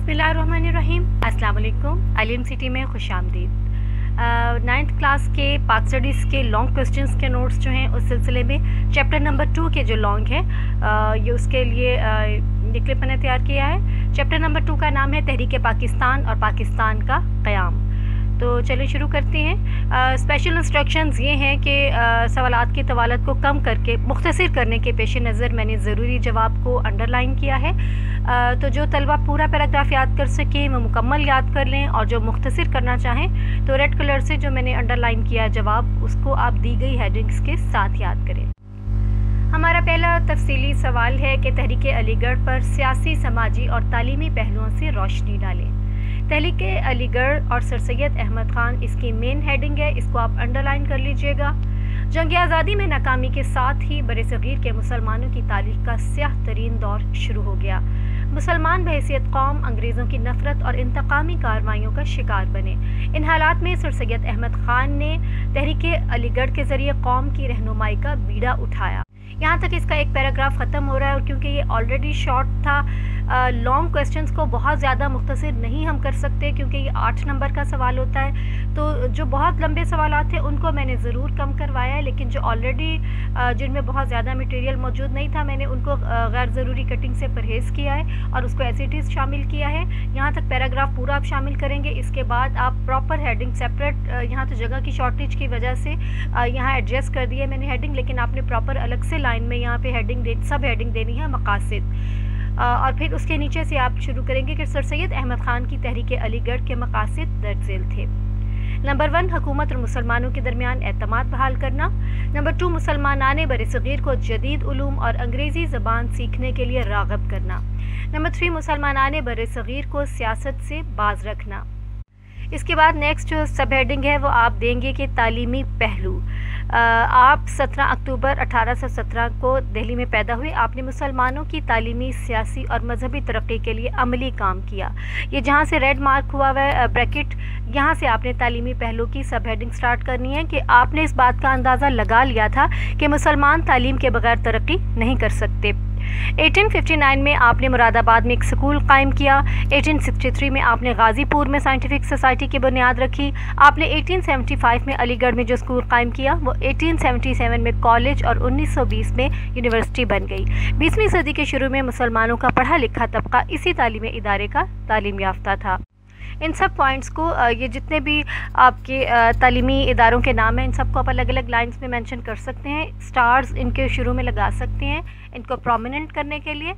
बिस्मिल्लाहिर्रहमानिर्रहीम। अस्सलाम वालेकुम। अलीम सिटी में खुश आमदीद। 9th क्लास के पाक स्टडीज़ के लॉन्ग क्वेश्चंस के नोट्स जो हैं उस सिलसिले में चैप्टर नंबर 2 के जो लॉन्ग हैं ये उसके लिए ये क्लिप मैंने तैयार किया है। चैप्टर नंबर 2 का नाम है तहरीक पाकिस्तान और पाकिस्तान का क़याम। तो चलिए शुरू करते हैं। स्पेशल इंस्ट्रक्शंस ये हैं कि सवालात की तवालत को कम करके मुख्तसर करने के पेश नज़र मैंने ज़रूरी जवाब को अंडरलाइन किया है। तो जो तलबा पूरा पैराग्राफ याद कर सकें वो मुकम्मल याद कर लें, और जो मुख्तसर करना चाहें तो रेड कलर से जो मैंने अंडरलाइन किया जवाब उसको आप दी गई हेडिंग्स के साथ याद करें। हमारा पहला तफसीली सवाल है कि तहरीक अलीगढ़ पर सियासी, समाजी और तालीमी पहलुओं से रोशनी डालें। तहरीक अलीगढ़ और सर सैयद अहमद ख़ान इसकी मेन हेडिंग है, इसको आप अंडरलाइन कर लीजिएगा। जंग आज़ादी में नाकामी के साथ ही बरसग़ीर के मुसलमानों की तारीख़ का स्याह तरीन दौर शुरू हो गया। मुसलमान बहैसियत कौम अंग्रेज़ों की नफ़रत और इंतकामी कार्रवाइयों का शिकार बने। इन हालात में सर सैयद अहमद ख़ान ने तहरीक अलीगढ़ के ज़रिए कौम की रहनुमाई का बीड़ा उठाया। यहाँ तक इसका एक पैराग्राफ ख़त्म हो रहा है, और क्योंकि ये ऑलरेडी शॉर्ट था, लॉन्ग क्वेश्चंस को बहुत ज़्यादा मुख्तसर नहीं हम कर सकते क्योंकि ये 8 नंबर का सवाल होता है। तो जो बहुत लंबे सवालात थे उनको मैंने ज़रूर कम करवाया है, लेकिन जो ऑलरेडी जिनमें बहुत ज़्यादा मटेरियल मौजूद नहीं था मैंने उनको गैर ज़रूरी कटिंग से परहेज़ किया है और उसको एज इट इज़ शामिल किया है। यहाँ तक पैराग्राफ पूरा आप शामिल करेंगे, इसके बाद आप प्रॉपर हेडिंग सेपरेट, यहाँ तो जगह की शॉर्टेज की वजह से यहाँ एडजस्ट कर दी है मैंने हेडिंग, लेकिन आपने प्रॉपर अलग से लाइन में यहाँ पे सब हेडिंग देनी है मकासिद, और फिर उसके नीचे से आप शुरू करेंगे कि सर सैयद अहमद ख़ान की तहरीक अलीगढ़ के मकासिद दर्ज झेल थे। नंबर 1, हुकूमत और मुसलमानों के दरमियान एतमाद बहाल करना। नंबर 2, मुसलमानाने बरसग़ीर को जदीद उलूम और अंग्रेज़ी ज़बान सीखने के लिए राग़िब करना। नंबर 3, मुसलमानाने बरसग़ीर को सियासत से बाज रखना। इसके बाद नेक्स्ट जो सब हेडिंग है वो आप देंगे कि तालीमी पहलू। आप 17 अक्टूबर 1817 को दिल्ली में पैदा हुए। आपने मुसलमानों की तालीमी, सियासी और मजहबी तरक्की के लिए अमली काम किया। ये जहाँ से रेड मार्क हुआ हुआ है ब्रैकेट, यहाँ से आपने तालीमी पहलू की सब हेडिंग स्टार्ट करनी है कि आपने इस बात का अंदाज़ा लगा लिया था कि मुसलमान तालीम के बगैर तरक्की नहीं कर सकते। 1859 में आपने मुरादाबाद में एक स्कूल कायम किया। 1863 में आपने गाज़ीपुर में साइंटिफिक सोसाइटी की बुनियाद रखी। आपने 1875 में अलीगढ़ में जो स्कूल कायम किया वो 1877 में कॉलेज और 1920 में यूनिवर्सिटी बन गई। 20वीं सदी के शुरू में मुसलमानों का पढ़ा लिखा तबका इसी तालीमी इदारे का तालीम याफ्ता था। इन सब पॉइंट्स को, ये जितने भी आपके तालीमी इदारों के नाम हैं, इन सबको आप अलग अलग लाइंस में मेंशन कर सकते हैं। स्टार्स इनके शुरू में लगा सकते हैं इनको प्रोमिनेंट करने के लिए।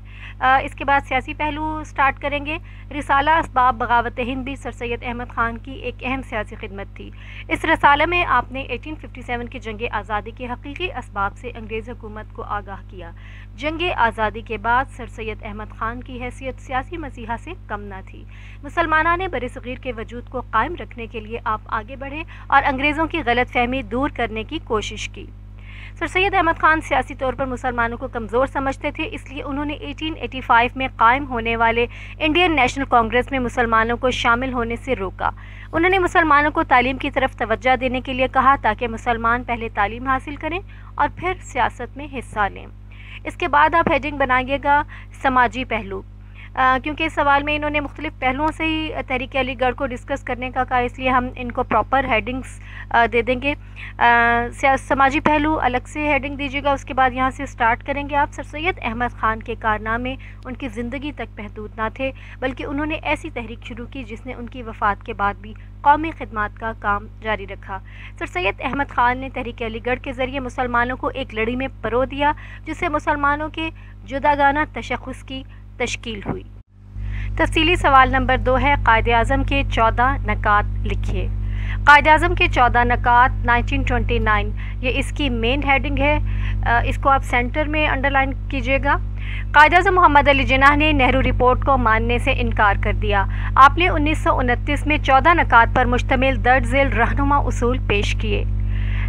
इसके बाद सियासी पहलू स्टार्ट करेंगे। रिसाला असबाब बगावत हिंद भी सर सैयद अहमद ख़ान की एक अहम सियासी खिदमत थी। इस रसाले में आपने 1857 की जंग आज़ादी के हकीकी असबाब से अंग्रेज़ हुकूमत को आगाह किया। जंग आज़ादी के बाद सर सैयद अहमद ख़ान की हैसियत सियासी मसीहा से कम न थी। मुसलमानों ने बरसग़ीर के वजूद को कायम रखने के लिए आप आगे बढ़े और अंग्रेज़ों की गलत फहमी दूर करने की कोशिश की। सर सैयद अहमद ख़ान सियासी तौर पर मुसलमानों को कमज़ोर समझते थे, इसलिए उन्होंने 1885 में कायम होने वाले इंडियन नेशनल कांग्रेस में मुसलमानों को शामिल होने से रोका। उन्होंने मुसलमानों को तालीम की तरफ तवज्जो देने के लिए कहा ताकि मुसलमान पहले तालीम हासिल करें और फिर सियासत में हिस्सा लें। इसके बाद आप हेडिंग बनाइएगा समाजी पहलू, क्योंकि इस सवाल में इन्होंने मुख्तलिफ पहलुओं से ही तहरीक अलीगढ़ को डिस्कस करने का कहा, इसलिए हम इनको प्रॉपर हेडिंग्स दे देंगे। समाजी पहलू अलग से हेडिंग दीजिएगा। उसके बाद यहाँ से स्टार्ट करेंगे आप। सर सैयद अहमद ख़ान के कारनामे उनकी ज़िंदगी तक महदूद ना थे, बल्कि उन्होंने ऐसी तहरीक शुरू की जिसने उनकी वफ़ात के बाद भी कौमी खिदमत का काम जारी रखा। सर सैयद अहमद ख़ान ने तहरीक अलीगढ़ के ज़रिए मुसलमानों को एक लड़ी में परो दिया, जिससे मुसलमानों के जुदागाना तशख़्ख़ुस की तश्कील हुई। तफसीली सवाल नंबर 2 है, कायद-ए-आज़म के 14 नकात लिखिए। कायद-ए-आज़म के 14 नकात 1929, ये इसकी मेन हेडिंग है। इसको आप सेंटर में अंडरलाइन कीजिएगा। कायद-ए-आज़म मोहम्मद अली जिन्नाह ने नेहरू रिपोर्ट को मानने से इनकार कर दिया। आपने 1929 में 14 नकात पर मुश्तमिल दर्ज झेल रहनुमा उसूल पेश किए।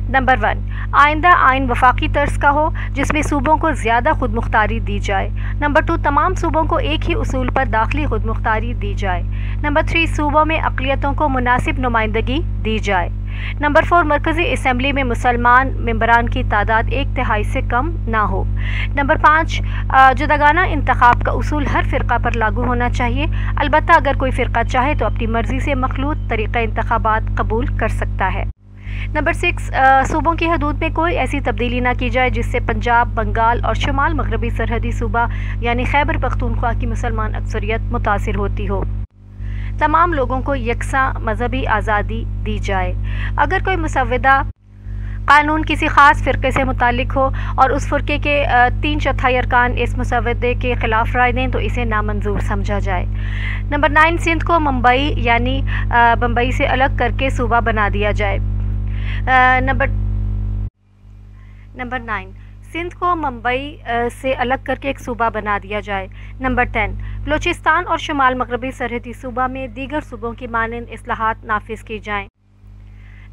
नंबर 1, आइंदा आइन वफाकी तर्ज का हो जिसमें सूबों को ज़्यादा खुद मुख्तारी दी जाए। नंबर 2, तमाम सूबों को एक ही उसूल पर दाखिली खुद मुख्तारी दी जाए। नंबर 3, सूबों में अक़लियतों को मुनासिब नुमाइंदगी दी जाए। नंबर 4, मरकज़ी असम्बली में मुसलमान मेंबरान की तादाद 1/3 से कम ना हो। नंबर 5, जुदागाना इंतखाब का उसूल हर फ़िरका पर लागू होना चाहिए, अलबत्ता अगर कोई फ़िरका चाहे तो अपनी मर्ज़ी से मखलूत तरीक़ा इंतखाबात कबूल कर सकता है। नंबर 6, सूबों की हदूद में कोई ऐसी तब्दीली ना की जाए जिससे पंजाब, बंगाल और शुमाल मगरबी सरहदी सूबा यानी खैबर पख्तूनख्वा की मुसलमान अक्सरियत मुतासिर होती हो। तमाम लोगों को यकसा मजहबी आज़ादी दी जाए। अगर कोई मुसव्वदा कानून किसी ख़ास फ़िरक़े से मुतालिक हो और उस फ़िरक़े के 3/4 अरकान इस मुसव्वदे के ख़िलाफ़ राय दें तो इसे नामंजूर समझा जाए। नंबर 9, सिंध को मुंबई यानी बम्बई से अलग करके सूबा बना दिया जाए। नंबर 9, सिंध को मुंबई से अलग करके एक सूबा बना दिया जाए। नंबर 10, बलूचिस्तान और शुमाल मगरबी सरहदी सूबा में दीगर सूबों की मानंद इस्लाहात नाफिज की जाएँ।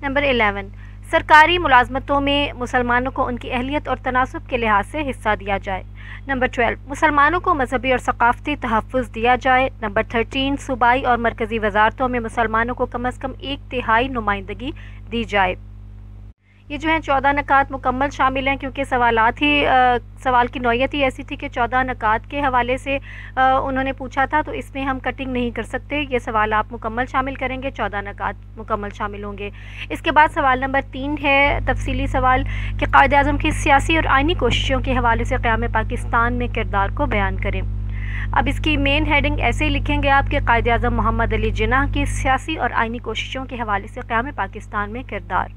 नंबर 11, सरकारी मुलाजमतों में मुसलमानों को उनकी अहलियत और तनासब के लिहाज से हिस्सा दिया जाए। नंबर 12, मुसलमानों को मजहबी और सकाफ़ती तहफ़्फ़ुज़ दिया जाए। नंबर 13, सूबाई और मरकज़ी वज़ारतों में मुसलमानों को कम अज़ कम 1/3 नुमाइंदगी दी जाए। ये जो हैं 14 नकात मुकम्मल शामिल हैं, क्योंकि सवाल की नौइयत ही ऐसी थी कि 14 नकात के हवाले से उन्होंने पूछा था, तो इसमें हम कटिंग नहीं कर सकते। ये सवाल आप मुकम्मल शामिल करेंगे, 14 नकात मुकम्मल शामिल होंगे। इसके बाद सवाल नंबर 3 है तफसीली सवाल कि कायद-ए-आज़म की सियासी और आइनी कोशिशों के हवाले से क़याम पाकिस्तान में किरदार को बयान करें। अब इसकी मेन हेडिंग ऐसे ही लिखेंगे आप कि कायद-ए-आज़म मोहम्मद अली जिन्नाह की सियासी और आइनी कोशिशों के हवाले से क़याम पाकिस्तान में किरदार।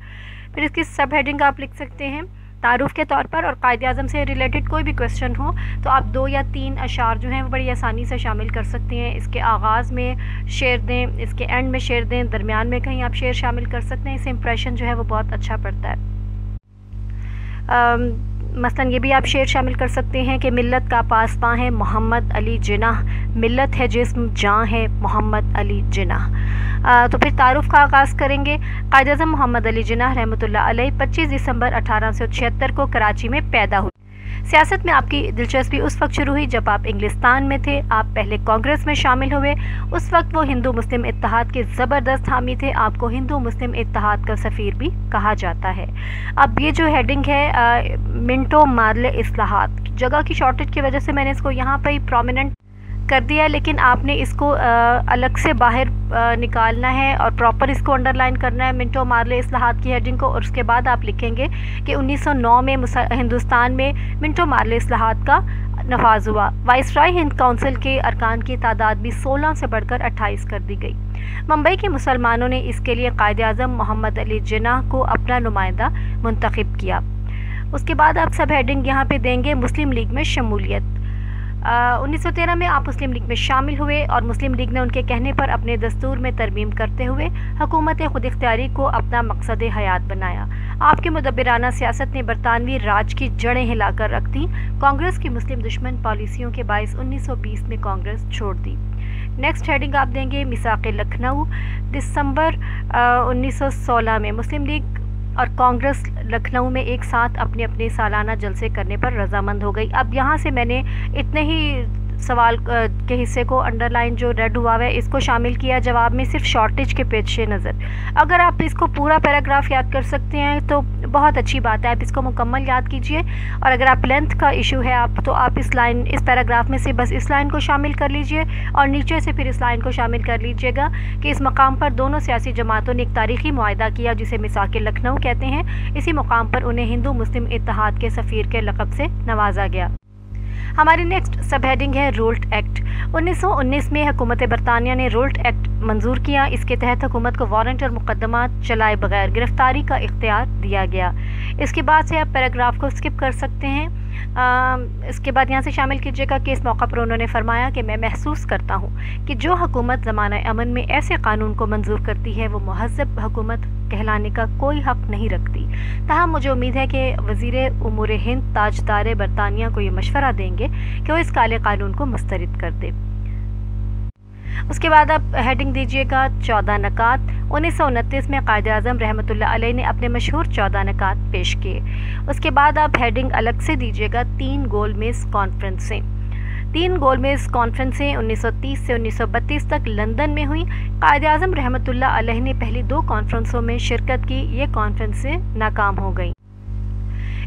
फिर इसकी सब हेडिंग आप लिख सकते हैं तारुफ के तौर पर, और कायद-ए-आज़म से रिलेटेड कोई भी क्वेश्चन हो तो आप 2 या 3 अशार जो हैं वो बड़ी आसानी से शामिल कर सकते हैं। इसके आगाज़ में शेर दें, इसके एंड में शेर दें, दरमियान में कहीं आप शेर शामिल कर सकते हैं। इससे इंप्रेशन जो है वो बहुत अच्छा पड़ता है। मसलन ये भी आप शेर शामिल कर सकते हैं कि मिल्लत का पासबां है मोहम्मद अली जिन्नाह, मिल्लत है जिस्म जाँ है मोहम्मद अली जिन्नाह। तो फिर तारुफ का आगाज़ करेंगे। कायद-ए-आज़म मोहम्मद अली जिन्नाह रहमतुल्लाह अलैह 25 दिसंबर 1876 को कराची में पैदा हुए। सियासत में आपकी दिलचस्पी उस वक्त शुरू हुई जब आप इंग्लिस्तान में थे। आप पहले कांग्रेस में शामिल हुए। उस वक्त वो हिंदू मुस्लिम इत्तेहाद के ज़बरदस्त हामी थे। आपको हिंदू मुस्लिम इत्तेहाद का सफ़ीर भी कहा जाता है। अब ये जो हेडिंग है मिंटो मार्ले इस्लाहात, जगह की शॉर्टेज की वजह से मैंने इसको यहाँ पर ही प्रोमिनेंट कर दिया, लेकिन आपने इसको अलग से बाहर निकालना है और प्रॉपर इसको अंडरलाइन करना है मिंटो मार्ले इस्लाहात की हेडिंग को। और उसके बाद आप लिखेंगे कि 1909 में हिंदुस्तान में मिंटो मार्ले इस्लाहात का नफाज हुआ। वाइसराय हिंद काउंसिल के अरकान की तादाद भी 16 से बढ़कर 28 कर दी गई। मुंबई के मुसलमानों ने इसके लिए कायद-ए-आज़म मोहम्मद अली जिन्नाह को अपना नुमाइंदा मुंतखब किया। उसके बाद आप सब हेडिंग यहाँ पे देंगे मुस्लिम लीग में शमूलियत। 1913 में आप मुस्लिम लीग में शामिल हुए और मुस्लिम लीग ने उनके कहने पर अपने दस्तूर में तरमीम करते हुए हुकूमत खुद इख्तियारी को अपना मकसद हयात बनाया। आपके मुदब्बिराना सियासत ने बरतानवी राज की जड़ें हिलाकर रख दी। कांग्रेस की मुस्लिम दुश्मन पॉलिसियों के बायस 1920 में कांग्रेस छोड़ दी। नेक्स्ट हेडिंग आप देंगे मिसाक़े लखनऊ। दिसंबर 1916 में मुस्लिम लीग और कांग्रेस लखनऊ में एक साथ अपने अपने सालाना जलसे करने पर रजामंद हो गई। अब यहाँ से मैंने इतने ही सवाल के हिस्से को अंडरलाइन जो रेड हुआ है इसको शामिल किया जवाब में, सिर्फ शॉर्टेज के पेश नज़र। अगर आप इसको पूरा पैराग्राफ याद कर सकते हैं तो बहुत अच्छी बात है, आप इसको मुकम्मल याद कीजिए। और अगर आप लेंथ का इशू है तो आप इस पैराग्राफ में से बस इस लाइन को शामिल कर लीजिए और नीचे से फिर इस लाइन को शामिल कर लीजिएगा कि इस मकाम पर दोनों सियासी जमातों ने एक तारीखी मुआहदा किया जिसे मिसाक़े लखनऊ कहते हैं। इसी मुकाम पर उन्हें हिंदू मुस्लिम इत्तेहाद के सफ़ीर के लक़ब से नवाजा गया। हमारी नेक्स्ट सब हेडिंग है रोल्ट एक्ट। 1919 में हुकूमत बरतानिया ने रोल्ट एक्ट मंजूर किया। इसके तहत हुकूमत को वारंट और मुकदमात चलाए बगैर गिरफ्तारी का इख्तियार दिया गया। इसके बाद से आप पैराग्राफ को स्किप कर सकते हैं। इसके बाद यहाँ से शामिल कीजिएगा कि इस मौका पर उन्होंने फरमाया कि मैं महसूस करता हूँ कि जो हुकूमत ज़माना अमन में ऐसे कानून को मंजूर करती है वो महज़ब हुकूमत कहलाने का कोई हक़ नहीं रखती। ताहम मुझे उम्मीद है कि वज़ीर उमूर हिंद ताजदार बरतानिया को ये मशवरा देंगे कि वो इस काले कानून को मुस्तरद कर दे। उसके बाद आप हेडिंग दीजिएगा 14 नकात। 1929 में कायद-ए-आज़म रहमतुल्लाह अलैह ने अपने मशहूर 14 नकात पेश किए। उसके बाद आप हेडिंग अलग से दीजिएगा 3 गोलमेज़ कॉन्फ्रेंसें। 3 गोलमेज कॉन्फ्रेंसें 1930 से 1932 तक लंदन में हुई। कायद-ए-आज़म रहमतुल्लाह अलैह ने पहली 2 कॉन्फ्रेंसों में शिरकत की। ये कॉन्फ्रेंसें नाकाम हो गईं।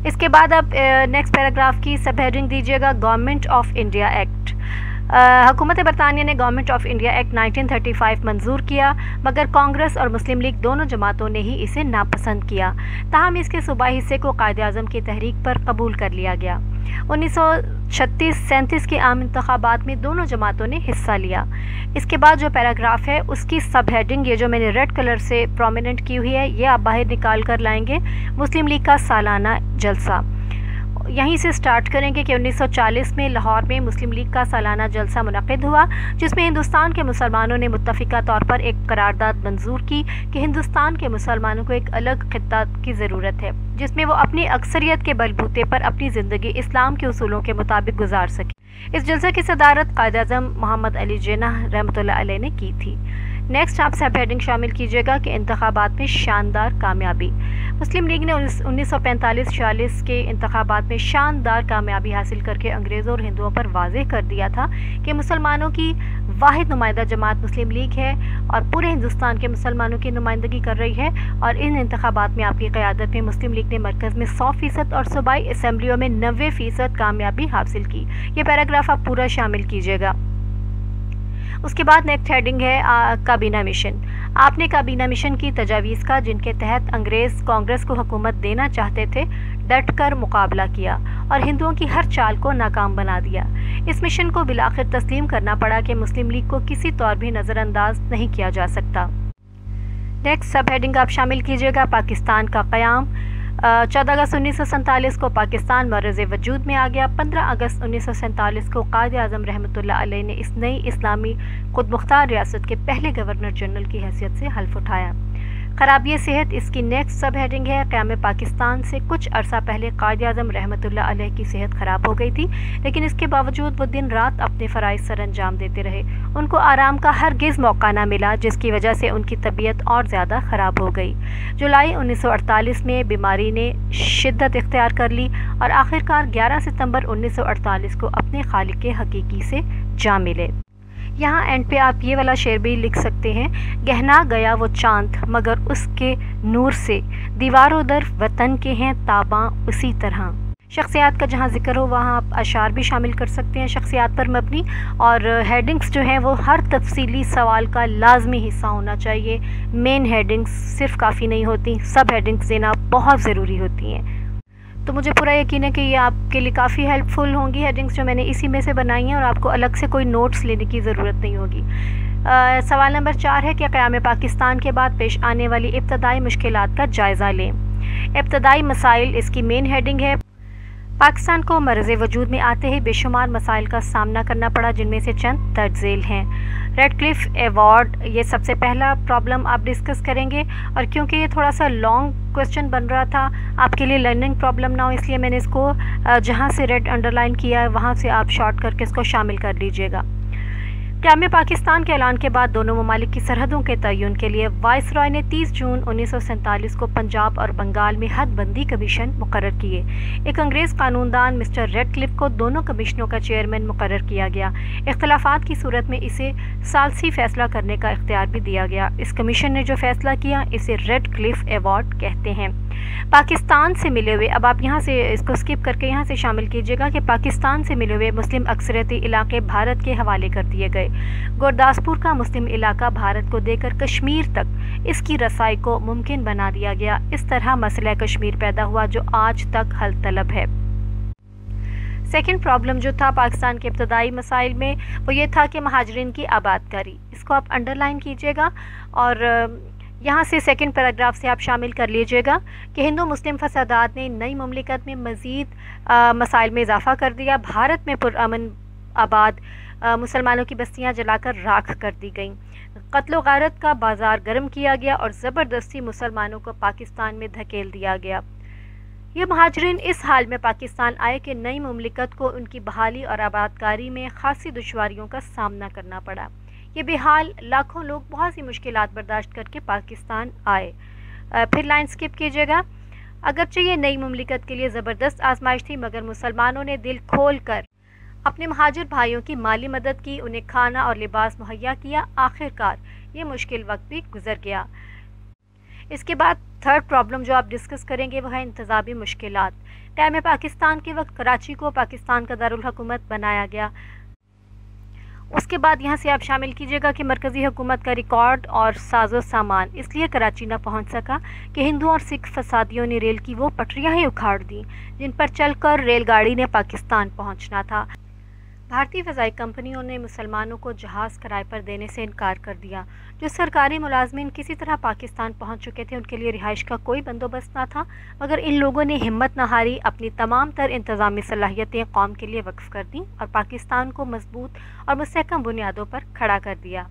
इसके बाद अब नेक्स्ट पैराग्राफ की सब हेडिंग दीजिएगा, गवर्नमेंट ऑफ इंडिया एक्ट। हुकूमत बरतानिया ने गवर्नमेंट ऑफ इंडिया एक्ट 1935 मंजूर किया, मगर कांग्रेस और मुस्लिम लीग दोनों जमातों ने ही इसे नापसंद किया। ताहम इसके सूबाई हिस्से को कायद-ए-आज़म की तहरीक पर कबूल कर लिया गया। 1936-37 के आम इंतखाबात में दोनों जमातों ने हिस्सा लिया। इसके बाद जो पैराग्राफ है उसकी सब हेडिंग, ये जो मैंने रेड कलर से प्रोमिनेंट की हुई है, ये आप बाहर निकाल कर लाएंगे। मुस्लिम लीग का सालाना जलसा, यहीं से स्टार्ट करेंगे कि 1940 में लाहौर में मुस्लिम लीग का सालाना जलसा मुनक़िद हुआ, जिसमें हिंदुस्तान के मुसलमानों ने मुत्तफ़िका तौर पर एक करारदाद मंजूर की कि हिंदुस्तान के मुसलमानों को एक अलग खित्ता की ज़रूरत है, जिसमें वो अपनी अक्सरियत के बलबूते पर अपनी ज़िंदगी इस्लाम के उसूलों के मुताबिक गुजार सके। इस जलसे की सदारत कायद-ए-आज़म मोहम्मद अली जिन्नाह रहमतुल्लाह अलैह ने की थी। नेक्स्ट आप सब हेडिंग शामिल कीजिएगा कि इंतखाबात में शानदार कामयाबी। मुस्लिम लीग ने 1945-46 के इंतखाबात में शानदार कामयाबी हासिल करके अंग्रेज़ों और हिंदुओं पर वाज़ेह कर दिया था कि मुसलमानों की वाहिद नुमाइंदा जमात मुस्लिम लीग है और पूरे हिंदुस्तान के मुसलमानों की नुमाइंदगी कर रही है। और इन इंतखाबात में आपकी क़यादत में मुस्लिम लीग ने मरकज़ में 100% और सूबाई असम्बलियों में 90% कामयाबी हासिल की। ये पैराग्राफ आप पूरा शामिल कीजिएगा। उसके बाद नेक्स्ट हेडिंग है काबीना मिशन। आपने काबीना मिशन की तजावीज़ का, जिनके तहत अंग्रेज़ कांग्रेस को हुकूमत देना चाहते थे, डट कर मुकाबला किया और हिंदुओं की हर चाल को नाकाम बना दिया। इस मिशन को बिलाखिर तस्लीम करना पड़ा कि मुस्लिम लीग को किसी तौर भी नज़रअंदाज नहीं किया जा सकता। नेक्स्ट सब हेडिंग आप शामिल कीजिएगा, पाकिस्तान का क़याम। 14 अगस्त 1947 को पाकिस्तान मरज़ वजूद में आ गया। 15 अगस्त 1947 को कायद-ए-आज़म रहमतुल्लाह अलैह ने इस नई इस्लामी खुदमुख्तार रियासत के पहले गवर्नर जनरल की हैसियत से हल्फ उठाया। खराबी सेहत इसकी नेक्स्ट सब हेडिंग है। क़याम पाकिस्तान से कुछ अरसा पहले कायद-ए-आज़म रहमतुल्लाह अलैह की सेहत ख़राब हो गई थी, लेकिन इसके बावजूद वो दिन रात अपने फ़राइज़ सर अंजाम देते रहे। उनको आराम का हरगिज़ मौका ना मिला, जिसकी वजह से उनकी तबीयत और ज़्यादा ख़राब हो गई। जुलाई 1948 में बीमारी ने शिद्दत इख्तियार कर ली और आखिरकार 11 सितंबर 1948 को अपने खालिक हकीकी से जा मिले। यहाँ एंड पे आप ये वाला शेर भी लिख सकते हैं, गहना गया वो चांद मगर उसके नूर से, दीवारों दर वतन के हैं ताबां उसी तरह। शख्सियात का जहाँ ज़िक्र हो वहाँ आप अशार भी शामिल कर सकते हैं शख्सियात पर मबनी, और हेडिंग्स जो हैं वो हर तफसीली सवाल का लाजमी हिस्सा होना चाहिए। मेन हेडिंग्स सिर्फ काफ़ी नहीं होती, सब हेडिंग्स देना बहुत ज़रूरी होती हैं। तो मुझे पूरा यकीन है कि ये आपके लिए काफ़ी हेल्पफुल होंगी हेडिंग्स जो मैंने इसी में से बनाई हैं, और आपको अलग से कोई नोट्स लेने की ज़रूरत नहीं होगी। सवाल नंबर 4 है कि क़याम पाकिस्तान के बाद पेश आने वाली इब्तदाई मुश्किलात का जायज़ा लें। इब्तदाई मसाइल इसकी मेन हेडिंग है। पाकिस्तान को मरज़ वजूद में आते ही बेशुमार मसाइल का सामना करना पड़ा, जिनमें से चंद दर्ज झेल हैं। रेडक्लिफ एवॉर्ड, ये सबसे पहला प्रॉब्लम आप डिस्कस करेंगे, और क्योंकि ये थोड़ा सा लॉन्ग क्वेश्चन बन रहा था आपके लिए, लर्निंग प्रॉब्लम ना हो, इसलिए मैंने इसको जहाँ से रेड अंडरलाइन किया है वहाँ से आप शॉर्ट करके इसको शामिल कर लीजिएगा। क़याम पाकिस्तान के ऐलान के बाद दोनों ममालिक की सरहदों के तयन के लिए वाइसरॉय ने 30 जून 1947 को पंजाब और बंगाल में हदबंदी कमीशन मुकर्रर किए। एक अंग्रेज़ कानूनदान मिस्टर रेडक्लिफ को दोनों कमीशनों का चेयरमैन मुकर्रर किया गया। इख्तलाफात की सूरत में इसे सालसी फ़ैसला करने का इख्तियार भी दिया गया। इस कमीशन ने जो फ़ैसला किया इसे रेडक्लिफ एवॉर्ड कहते हैं। पाकिस्तान से मिले हुए, अब आप यहाँ से इसको स्किप करके यहाँ से शामिल कीजिएगा कि पाकिस्तान से मिले हुए मुस्लिम अक्सरियती इलाके भारत के हवाले कर दिए गए। गुरदासपुर का मुस्लिम इलाका भारत को देकर कश्मीर तक इसकी रसाई को मुमकिन बना दिया गया। इस तरह मसला कश्मीर पैदा हुआ जो आज तक हल तलब है। सेकेंड प्रॉब्लम जो था पाकिस्तान के इब्तदाई मसाइल में वो ये था कि महाजरीन की आबादकारी, इसको आप अंडरलाइन कीजिएगा और यहाँ से सेकंड पैराग्राफ से आप शामिल कर लीजिएगा कि हिंदू मुस्लिम फसादात ने नई मुमलिकत में मज़ीद मसाइल में इजाफ़ा कर दिया। भारत में पुरअमन आबाद मुसलमानों की बस्तियाँ जलाकर राख कर दी गईं। कत्ल गारत का बाज़ार गर्म किया गया और ज़बरदस्ती मुसलमानों को पाकिस्तान में धकेल दिया गया। ये महाजरीन इस हाल में पाकिस्तान आए कि नई मुमलिकत को उनकी बहाली और आबादकारी में खासी दुश्वारियों का सामना करना पड़ा। ये बेहाल लाखों लोग बहुत सी मुश्किलात बर्दाश्त करके पाकिस्तान आए। फिर लाइन स्किप कीजिएगा। अगरचे ये नई मुमलिकत के लिए ज़बरदस्त आजमाइश थी, मगर मुसलमानों ने दिल खोल कर اپنے مہاجر بھائیوں کی مالی مدد کی، انہیں کھانا اور لباس مہیا کیا۔ آخرکار یہ مشکل وقت بھی گزر گیا۔ اس کے بعد تھرڈ پرابلم جو آپ ڈسکس کریں گے وہ ہے انتظامی مشکلات۔ قیام پاکستان کے وقت کراچی کو پاکستان کا دارالحکومت بنایا گیا۔ اس کے بعد یہاں سے آپ شامل کیجیے گا کہ مرکزی حکومت کا ریکارڈ اور ساز و سامان اس لیے کراچی نہ پہنچ سکا کہ ہندوؤں اور سکھ فسادیوں نے ریل کی وہ پٹریاں ہی اکھاڑ دیں جن پر چل کر ریل گاڑی نے پاکستان پہنچنا تھا۔ بھارتی فضائی کمپنیوں نے مسلمانوں کو جہاز کرائے پر دینے سے انکار کر دیا۔ جو سرکاری ملازمین کسی طرح پاکستان پہنچ چکے تھے ان کے لیے رہائش کا کوئی بندوبست نہ تھا، مگر ان لوگوں نے ہمت نہ ہاری، اپنی تمام تر انتظامی صلاحیتیں قوم کے لیے وقف کر دیں اور پاکستان کو مضبوط اور مستحکم بنیادوں پر کھڑا کر دیا۔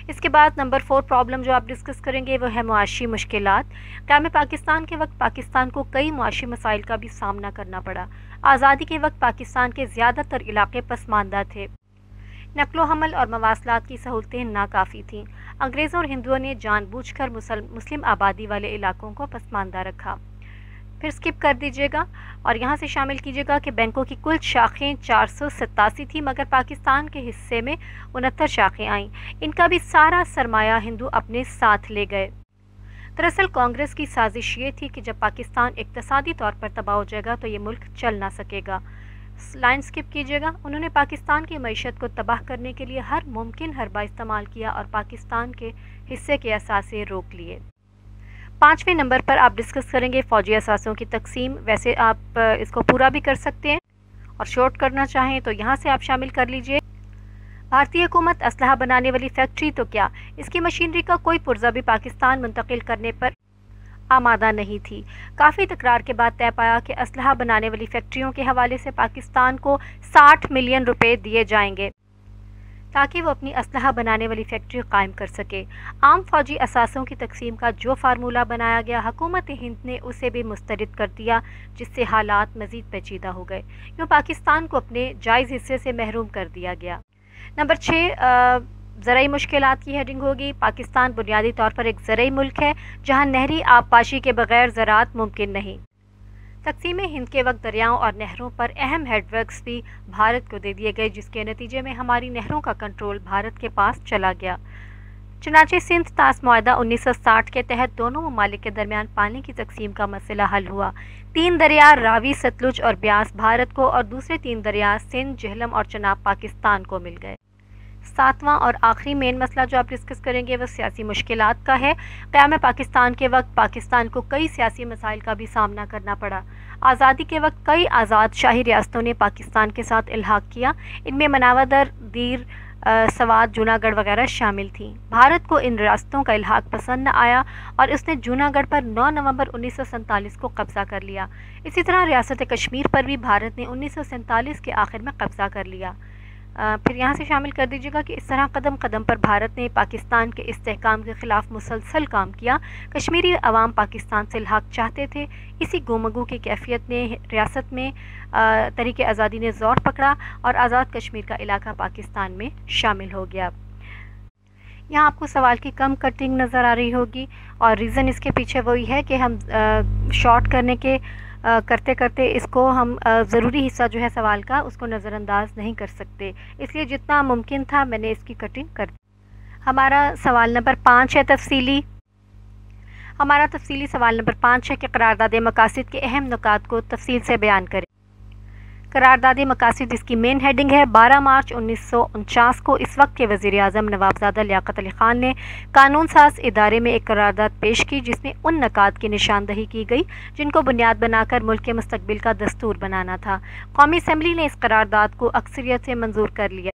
اس کے بعد نمبر 4 پرابلم جو آپ ڈسکس کریں گے وہ ہے معاشی مشکلات۔ قیام پاکستان کے وقت پاکستان کو کئی معاشی مسائل کا بھی سامنا کرنا پڑا۔ آزادی کے وقت پاکستان کے زیادہ تر علاقے پسماندہ تھے، نقل و حمل اور مواصلات کی سہولتیں ناکافی تھیں۔ انگریزوں اور ہندوؤں نے جان بوجھ کر مسلم آبادی والے علاقوں کو پسماندہ رکھا۔ پھر سکپ کر دیجیے گا اور یہاں سے شامل کیجیے گا کہ بینکوں کی کل شاخیں 487 تھی، مگر پاکستان کے حصے میں 69 شاخیں آئیں۔ ان کا بھی سارا سرمایہ ہندو اپنے ساتھ لے گئے۔ دراصل کانگریس کی سازش یہ تھی کہ جب پاکستان اقتصادی طور پر تباہ ہو جائے گا تو یہ ملک چل نہ سکے گا۔ لائن سکپ کیجیے گا۔ انہوں نے پاکستان کی معیشت کو تباہ کرنے کے لیے ہر ممکن حربہ استعمال کیا اور پاکستان کے حصے کے اثاثے روک لیے۔ 5ویں نمبر پر آپ ڈسکس کریں گے فوجی اثاثوں کی تقسیم۔ ویسے آپ اس کو پورا بھی کر سکتے ہیں اور شارٹ کرنا چاہیں تو یہاں سے آپ شامل کر لیجئے۔ بھارتی حکومت اسلحہ بنانے والی فیکٹری تو کیا، اس کی مشینری کا کوئی پرزہ بھی پاکستان منتقل کرنے پر آمادہ نہیں تھی۔ کافی تکرار کے بعد طے پایا کہ اسلحہ بنانے والی فیکٹریوں کے حوالے سے پاکستان کو 60 ملین روپے دیے جائیں گے تاکہ وہ اپنی اسلحہ بنانے والی فیکٹری قائم کر سکے۔ عام فوجی اثاثوں کی تقسیم کا جو فارمولہ بنایا گیا، حکومت ہند نے اسے بھی مسترد کر دیا، جس سے حالات مزید پیچیدہ ہو گئے۔ یوں پاکستان کو اپنے جائز حصے سے محروم کر دیا گیا۔ نمبر 6 زرعی مشکلات کی ہیڈنگ ہوگی۔ پاکستان بنیادی طور پر ایک زرعی ملک ہے جہاں نہری آبپاشی کے بغیر زراعت ممکن نہیں۔ تقسیم ہند کے وقت دریاؤں اور نہروں پر اہم ہیڈ ورکس بھی بھارت کو دے دیے گئے، جس کے نتیجے میں ہماری نہروں کا کنٹرول بھارت کے پاس چلا گیا۔ چنانچہ سندھ طاس معاہدہ 1960 کے تحت دونوں ممالک کے درمیان پانی کی تقسیم کا مسئلہ حل ہوا۔ 3 دریا راوی، ستلج اور بیاس بھارت کو اور دوسرے 3 دریا سندھ، جہلم اور چناب پاکستان کو مل گئے۔ 7واں اور آخری مین مسئلہ جو آپ ڈسکس کریں گے وہ سیاسی مشکلات کا ہے۔ قیام پاکستان کے وقت پاکستان کو کئی سیاسی مسائل کا بھی سامنا کرنا پڑا۔ آزادی کے وقت کئی آزاد شاہی ریاستوں نے پاکستان کے ساتھ الحاق کیا، ان میں مناودر، دیر، سوات، جوناگڑھ وغیرہ شامل تھیں۔ بھارت کو ان ریاستوں کا الحاق پسند نہ آیا اور اس نے جوناگڑھ پر 9 نومبر 1947 کو قبضہ کر لیا۔ اسی طرح ریاست کشمیر پر بھی بھارت نے 1947 کے آخر میں قبضہ کر لیا۔ پھر یہاں سے شامل کر دیجیے گا کہ اس طرح قدم قدم پر بھارت نے پاکستان کے استحکام کے خلاف مسلسل کام کیا۔ کشمیری عوام پاکستان سے الحاق چاہتے تھے۔ اسی گومگو کی کیفیت نے ریاست میں تحریک آزادی نے زور پکڑا اور آزاد کشمیر کا علاقہ پاکستان میں شامل ہو گیا۔ یہاں آپ کو سوال کی کم کٹنگ نظر آ رہی ہوگی اور ریزن اس کے پیچھے وہی ہے کہ ہم شارٹ کرنے کے کرتے کرتے اس کو ہم ضروری حصہ جو ہے سوال کا اس کو نظر انداز نہیں کر سکتے، اس لیے جتنا ممکن تھا میں نے اس کی کٹنگ کر دی۔ ہمارا سوال نمبر 5 ہے ہمارا تفصیلی سوال نمبر 5 ہے کہ قرارداد مقاصد کے اہم نکات کو تفصیل سے بیان کریں۔ قرارداد مقاصد اس کی مین ہیڈنگ ہے۔ 12 مارچ 1949 کو اس وقت کے وزیر اعظم نوابزادہ لیاقت علی خان نے قانون ساز ادارے میں ایک قرارداد پیش کی جس میں ان نکات کی نشاندہی کی گئی جن کو بنیاد بنا کر ملک کے مستقبل کا دستور بنانا تھا۔ قومی اسمبلی نے اس قرارداد کو اکثریت سے منظور کر لیا۔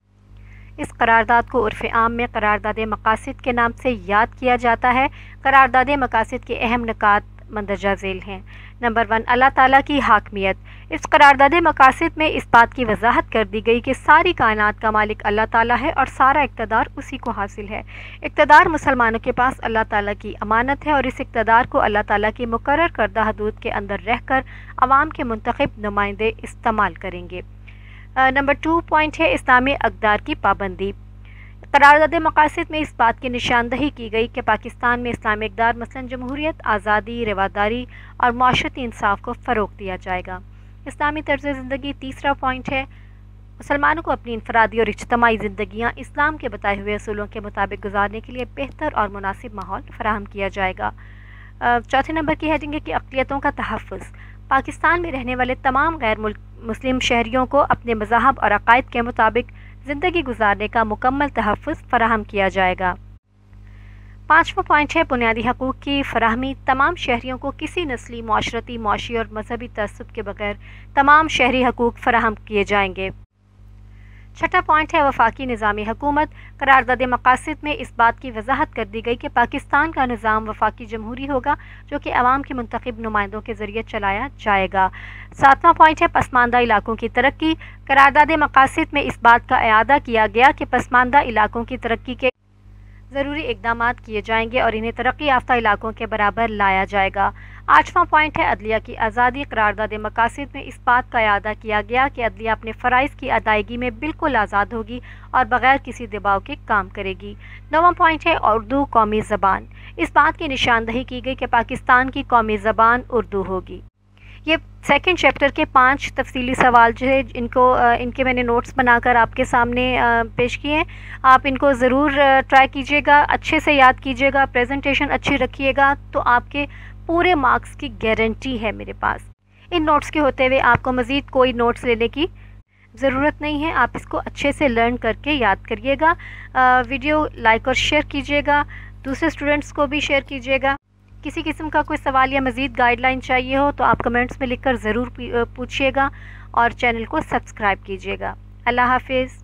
اس قرارداد کو عرف عام میں قرارداد مقاصد کے نام سے یاد کیا جاتا ہے۔ قرارداد مقاصد کے اہم نکات مندرجہ ذیل ہیں۔ نمبر 1، اللہ تعالیٰ کی حاکمیت۔ اس قرارداد مقاصد میں اس بات کی وضاحت کر دی گئی کہ ساری کائنات کا مالک اللہ تعالیٰ ہے اور سارا اقتدار اسی کو حاصل ہے۔ اقتدار مسلمانوں کے پاس اللہ تعالیٰ کی امانت ہے اور اس اقتدار کو اللہ تعالیٰ کی مقرر کردہ حدود کے اندر رہ کر عوام کے منتخب نمائندے استعمال کریں گے۔ نمبر 2 پوائنٹ ہے اسلامی اقدار کی پابندی۔ قرارداد مقاصد میں اس بات کی نشاندہی کی گئی کہ پاکستان میں اسلامی اقدار مثلا جمہوریت، آزادی، رواداری اور معاشرتی انصاف کو فروغ دیا جائے گا۔ اسلامی طرز زندگی تیسرا پوائنٹ ہے۔ مسلمانوں کو اپنی انفرادی اور اجتماعی زندگیاں اسلام کے بتائے ہوئے اصولوں کے مطابق گزارنے کے لیے بہتر اور مناسب ماحول فراہم کیا جائے گا۔ چوتھے نمبر کی ہیڈنگ ہے کہ اقلیتوں کا تحفظ۔ پاکستان میں رہنے والے تمام غیر مسلم شہریوں کو اپنے مذاہب اور عقائد کے مطابق زندگی گزارنے کا مکمل تحفظ فراہم کیا جائے گا۔ پانچواں پوائنٹ ہے بنیادی حقوق کی فراہمی۔ تمام شہریوں کو کسی نسلی، معاشرتی، معاشی اور مذہبی تعصب کے بغیر تمام شہری حقوق فراہم کیے جائیں گے۔ چھٹا پوائنٹ ہے وفاقی نظام حکومت۔ قرارداد مقاصد میں اس بات کی وضاحت کر دی گئی کہ پاکستان کا نظام وفاقی جمہوری ہوگا جو کہ عوام کے منتخب نمائندوں کے ذریعے چلایا جائے گا۔ ساتواں پوائنٹ ہے پسماندہ علاقوں کی ترقی۔ قرارداد مقاصد میں اس بات کا اعادہ کیا گیا کہ پسماندہ علاقوں کی ترقی کے ضروری اقدامات کیے جائیں گے اور انہیں ترقی یافتہ علاقوں کے برابر لایا جائے گا۔ آٹھواں پوائنٹ ہے عدلیہ کی آزادی۔ قرارداد مقاصد میں اس بات کا اعادہ کیا گیا کہ عدلیہ اپنے فرائض کی ادائیگی میں بالکل آزاد ہوگی اور بغیر کسی دباؤ کے کام کرے گی۔ نواں پوائنٹ ہے اردو قومی زبان۔ اس بات کی نشاندہی کی گئی کہ پاکستان کی قومی زبان اردو ہوگی۔ یہ سیکنڈ چیپٹر کے 5 تفصیلی سوال جو ہے ان کے میں نے نوٹس بنا کر آپ کے سامنے پیش کیے ہیں۔ آپ ان کو ضرور ٹرائی کیجیے گا، اچھے سے یاد کیجیے گا، پریزنٹیشن اچھی رکھیے گا تو آپ کے پورے مارکس کی گارنٹی ہے میرے پاس۔ ان نوٹس کے ہوتے ہوئے آپ کو مزید کوئی نوٹس لینے کی ضرورت نہیں ہے، آپ اس کو اچھے سے لرن کر کے یاد کریے گا۔ ویڈیو لائک اور شیئر کیجیے گا، دوسرے اسٹوڈنٹس کو بھی شیئر کیجیے گا۔ کسی قسم کا کوئی سوال یا مزید گائیڈ لائن چاہیے ہو تو آپ کمنٹس میں لکھ کر ضرور پوچھیے گا اور چینل کو سبسکرائب کیجیے گا۔ اللہ حافظ۔